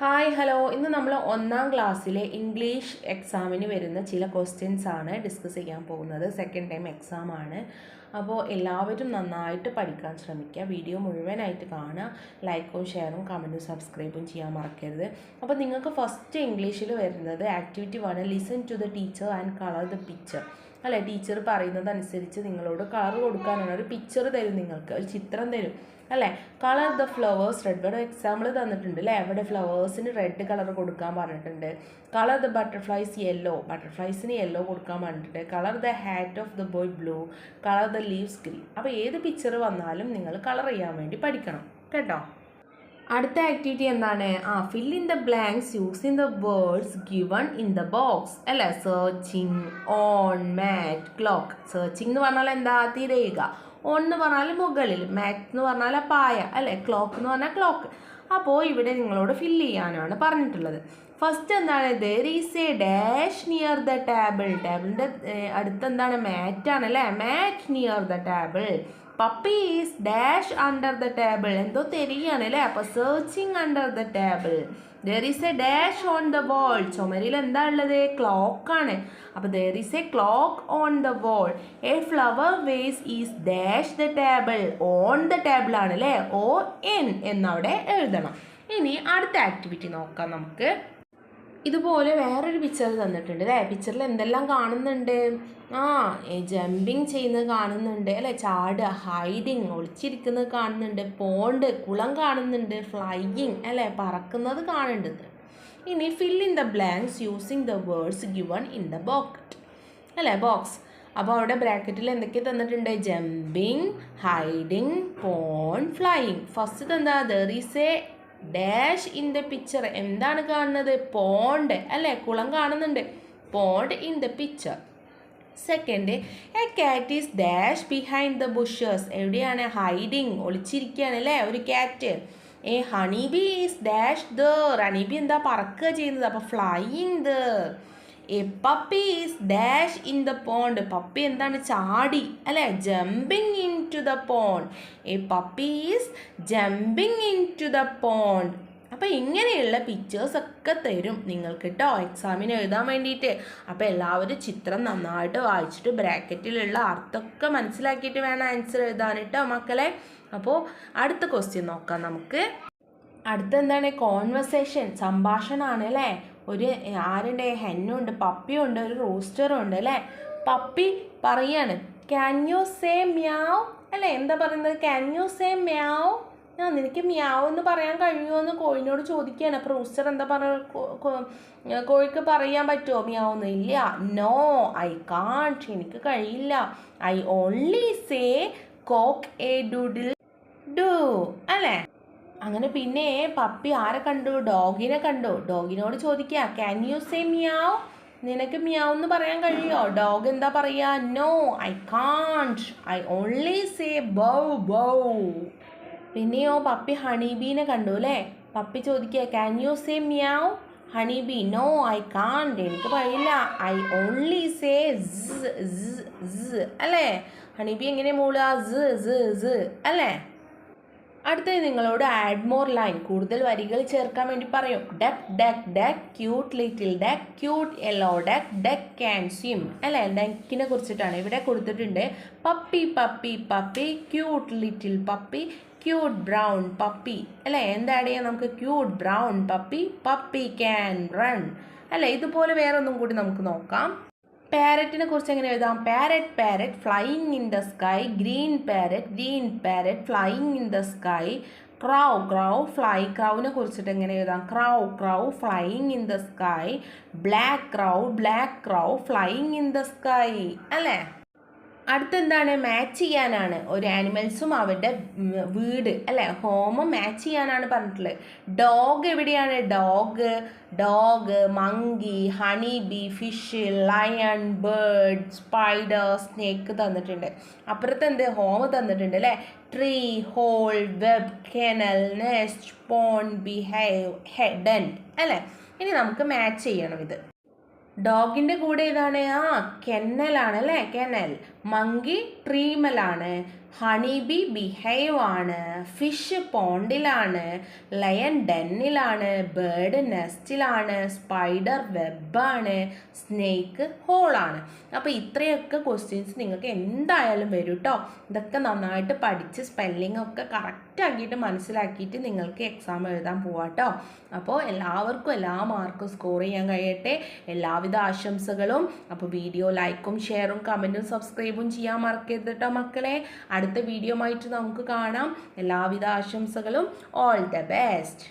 Hi hello, ഇന്ന് നമ്മൾ ഒന്നാം ക്ലാസ്സിലെ ഇംഗ്ലീഷ് എക്സാമിന് വരുന്ന ചില ക്വസ്റ്റ്യൻസ് ആണ് ഡിസ്കസ് ചെയ്യാൻ പോകുന്നത്. സെക്കൻഡ് ടൈം എക്സാം ആണ്. അപ്പോൾ എല്ലാവരും നന്നായിട്ട് പഠിക്കാൻ ശ്രമിക്കുക. വീഡിയോ മുഴുവനായിട്ട് കാണുക. ലൈക്കും ഷെയറും കമൻറ്റും സബ്സ്ക്രൈബും ചെയ്യാൻ മറക്കരുത്. അപ്പോൾ നിങ്ങൾക്ക് ഫസ്റ്റ് ഇംഗ്ലീഷിൽ വരുന്നത് activity 1, listen to the teacher and colour the picture. അല്ലേ, ടീച്ചർ പറയുന്നതനുസരിച്ച് നിങ്ങളോട് കളർ കൊടുക്കാനാണ്. ഒരു പിക്ചർ തരും, നിങ്ങൾക്ക് ഒരു ചിത്രം തരും അല്ലേ. Colour the flowers red. ഇവിടെ എക്സാമ്പിൾ തന്നിട്ടുണ്ട് അല്ലേ. അവിടെ ഫ്ലവേഴ്സിന് റെഡ് കളർ കൊടുക്കാൻ പറഞ്ഞിട്ടുണ്ട്. Colour the butterflies yellow. ബട്ടർഫ്ലൈസിന് യെല്ലോ കൊടുക്കാൻ പറഞ്ഞിട്ടുണ്ട്. Colour the hat of the boy blue. Colour the leaves green. അപ്പോൾ ഏത് പിക്ചർ വന്നാലും നിങ്ങൾ കളർ ചെയ്യാൻ വേണ്ടി പഠിക്കണം കേട്ടോ. അടുത്ത ആക്ടിവിറ്റി എന്താണ്? Fill in the blanks using the words given in the box അല്ലേ. Searching, on, mat, clock. Searching എന്ന് പറഞ്ഞാൽ എന്താ? തിരയുക. ഓൺ എന്ന് പറഞ്ഞാൽ മുകളിൽ, മാറ്റ് എന്ന് പറഞ്ഞാൽ പായ അല്ലേ, ക്ലോക്ക് എന്ന് പറഞ്ഞാൽ ക്ലോക്ക്. അപ്പോൾ ഇവിടെ നിങ്ങളോട് ഫില്ല് ചെയ്യാനാണ് പറഞ്ഞിട്ടുള്ളത്. ഫസ്റ്റ് എന്താണ്? There is a dash near the table. ടേബിളിൻ്റെ അടുത്ത് എന്താണ്? മാറ്റാണ് അല്ലേ. Mat near the table. Puppy is dash under the table. എന്തോ തെരിയാണ് അല്ലേ. അപ്പോൾ searching under the table. There is a dash on the wall. ചുമരിൽ എന്താ ഉള്ളത്? ക്ലോക്കാണ്. അപ്പോൾ there is a clock on the wall. A flower vase is dash the table. On the table ആണ് അല്ലേ. ON എന്നവിടെ എഴുതണം. ഇനി അടുത്ത ആക്ടിവിറ്റി നോക്കാം നമുക്ക്. ഇതുപോലെ വേറൊരു പിക്ചർ തന്നിട്ടുണ്ട് അല്ലേ. പിക്ചറിൽ എന്തെല്ലാം കാണുന്നുണ്ട്? ജമ്പിങ് ചെയ്യുന്നത് കാണുന്നുണ്ട് അല്ലേ. ചാടുക, ഹൈഡിങ്, ഒളിച്ചിരിക്കുന്നത് കാണുന്നുണ്ട്. പോണ്ട്, കുളം കാണുന്നുണ്ട്. ഫ്ലൈയിങ് അല്ലേ, പറക്കുന്നത് കാണുന്നുണ്ട്. ഇനി fill in the blanks using the words given in the box അല്ലേ, ബോക്സ്. അപ്പോൾ അവിടെ ബ്രാക്കറ്റിൽ എന്തൊക്കെ തന്നിട്ടുണ്ട്? Jumping, hiding, pond, flying. First എന്താ? There is a dash in the picture. എന്താണ് കാണുന്നത്? പോണ്ട് അല്ലേ, കുളം കാണുന്നുണ്ട്. Pond in the picture. Second, a cat is dash behind the bushes. എവിടെയാണ്? ഹൈഡിങ്, ഒളിച്ചിരിക്കുകയാണ് അല്ലേ ഒരു cat. A honey bee is dash there. Honey bee എന്താ? പറക്കുക ചെയ്യുന്നത്. അപ്പോൾ ഫ്ലൈയിങ് ദർ. A puppy is dash in the pond. Puppy എന്താണ്? ചാടി അല്ലേ, jumping into the pond. A puppy is jumping into the pond. അപ്പോൾ ഇങ്ങനെയുള്ള പിക്ചേഴ്സ് ഒക്കെ തരും നിങ്ങൾക്ക് കേട്ടോ എക്സാമിന് എഴുതാൻ വേണ്ടിയിട്ട്. അപ്പോൾ എല്ലാവരും ചിത്രം നന്നായിട്ട് വായിച്ചിട്ട് ബ്രാക്കറ്റിലുള്ള അർത്ഥമൊക്കെ മനസ്സിലാക്കിയിട്ട് വേണം ആൻസർ എഴുതാൻ കേട്ടോ മക്കളെ. അപ്പോൾ അടുത്ത ക്വസ്റ്റ്യൻ നോക്കാം നമുക്ക്. അടുത്ത എന്താണ്? കോൺവെർസേഷൻ, സംഭാഷണമാണ് അല്ലേ. ഒരു ആരുണ്ട്? ഹെന്നുണ്ട്, പപ്പിയുണ്ട്, ഒരു റൂസ്റ്ററും ഉണ്ട് അല്ലേ. പപ്പി പറയാണ് ക്യാൻ യു സേ മ്യാവ് അല്ലേ. എന്താ പറയുന്നത്? Can you say meow. നിനക്ക് മ്യാവ് എന്ന് പറയാൻ കഴിയുമോ എന്ന് കോഴിനോട് ചോദിക്കുകയാണ്. അപ്പോൾ റൂസ്റ്റർ എന്താ പറയുക? കോഴിക്ക് പറയാൻ പറ്റുമോ മ്യാവെന്ന്? ഇല്ല. No I can't. എനിക്ക് കഴിയില്ല. I only say cock a doodle doo അല്ലേ. അങ്ങനെ പിന്നെ പപ്പി ആരെ കണ്ടു? ഡോഗിനെ കണ്ടു. ഡോഗിനോട് ചോദിക്കുക ക്യാൻ യു സേ മ്യാവ്. നിനക്ക് മ്യാവ് എന്ന് പറയാൻ കഴിയുമോ? ഡോഗ് എന്താ പറയുക? No I can't. I only say bow bow. പിന്നെയോ പപ്പി ഹണിബീനെ കണ്ടു അല്ലേ. പപ്പി ചോദിക്കുക can you say meow. Honeybee no I can't. എനിക്ക് കഴിയില്ല. ഐ ഓൺലി സേ അല്ലേ. ഹണിബി എങ്ങനെ മൂളുക? അല്ലേ. അടുത്തത് നിങ്ങളോട് ആഡ് മോർ ലൈൻ, കൂടുതൽ വരികൾ ചേർക്കാൻ വേണ്ടി പറയും. Duck duck duck, cute little duck, cute yellow duck, duck can swim അല്ലേ. ഡക്കിനെ കുറിച്ചിട്ടാണ് ഇവിടെ കൊടുത്തിട്ടുണ്ട്. Puppy puppy puppy, cute little puppy, cute brown puppy അല്ലേ. എന്താ ആഡ് ചെയ്യാം നമുക്ക്? Cute brown puppy, puppy can run അല്ലേ. ഇതുപോലെ വേറെ ഒന്നും കൂടി നമുക്ക് നോക്കാം. പാരറ്റിനെ കുറിച്ച് എങ്ങനെ എഴുതാം? Parrot parrot flying in the sky, green parrot flying in the sky, crow crow fly. ക്രൗവിനെ കുറിച്ചിട്ട് എങ്ങനെ എഴുതാം? Crow crow flying in the sky, black crow flying in the sky അല്ലേ. അടുത്തെന്താണ്? മാച്ച് ചെയ്യാനാണ്. ഒരു ആനിമൽസും അവരുടെ വീട് അല്ലേ, ഹോം മാച്ച് ചെയ്യാനാണ് പറഞ്ഞിട്ടുള്ളത്. ഡോഗ് എവിടെയാണ്? Dog, monkey, honey bee, fish, lion, bird, spider, snake തന്നിട്ടുണ്ട്. അപ്പുറത്ത് എന്ത്? ഹോം തന്നിട്ടുണ്ട് അല്ലേ. Tree, hole, web, kennel, nest, pond, beehive, ഹെഡൻ അല്ലേ. ഇനി നമുക്ക് മാച്ച് ചെയ്യണം ഇത്. ഡോഗിൻ്റെ കൂടെ ഏതാണ്? കെന്നലാണ് അല്ലേ, കെനൽ. മങ്കി ട്രീമലാണ്. ഹണി ബി ബിഹൈവ് ആണ്, ഫിഷ് പോണ്ടിലാണ്, ലയൺ ഡെന്നിലാണ്, ബേർഡ് നെസ്റ്റിലാണ്, സ്പൈഡർ വെബാണ്, സ്നേക്ക് ഹോളാണ്. അപ്പോൾ ഇത്രയൊക്കെ ക്വസ്റ്റ്യൻസ് നിങ്ങൾക്ക് എന്തായാലും വരും കേട്ടോ. ഇതൊക്കെ നന്നായിട്ട് പഠിച്ച് സ്പെല്ലിംഗ് ഒക്കെ കറക്റ്റ് ആക്കിയിട്ട് മനസ്സിലാക്കിയിട്ട് നിങ്ങൾക്ക് എക്സാം എഴുതാൻ പോവാം കേട്ടോ. അപ്പോൾ എല്ലാവർക്കും എല്ലാ മാർക്കും സ്കോർ ചെയ്യാൻ കഴിയട്ടെ, എല്ലാവിധ ആശംസകളും. അപ്പോൾ വീഡിയോ ലൈക്കും ഷെയറും കമൻറ്റും സബ്സ്ക്രൈബും ചെയ്യാൻ മറക്കരുത് കേട്ടോ മക്കളെ. അടുത്ത വീഡിയോ ആയിട്ട് നമുക്ക് കാണാം. എല്ലാവിധ ആശംസകളും. All the best.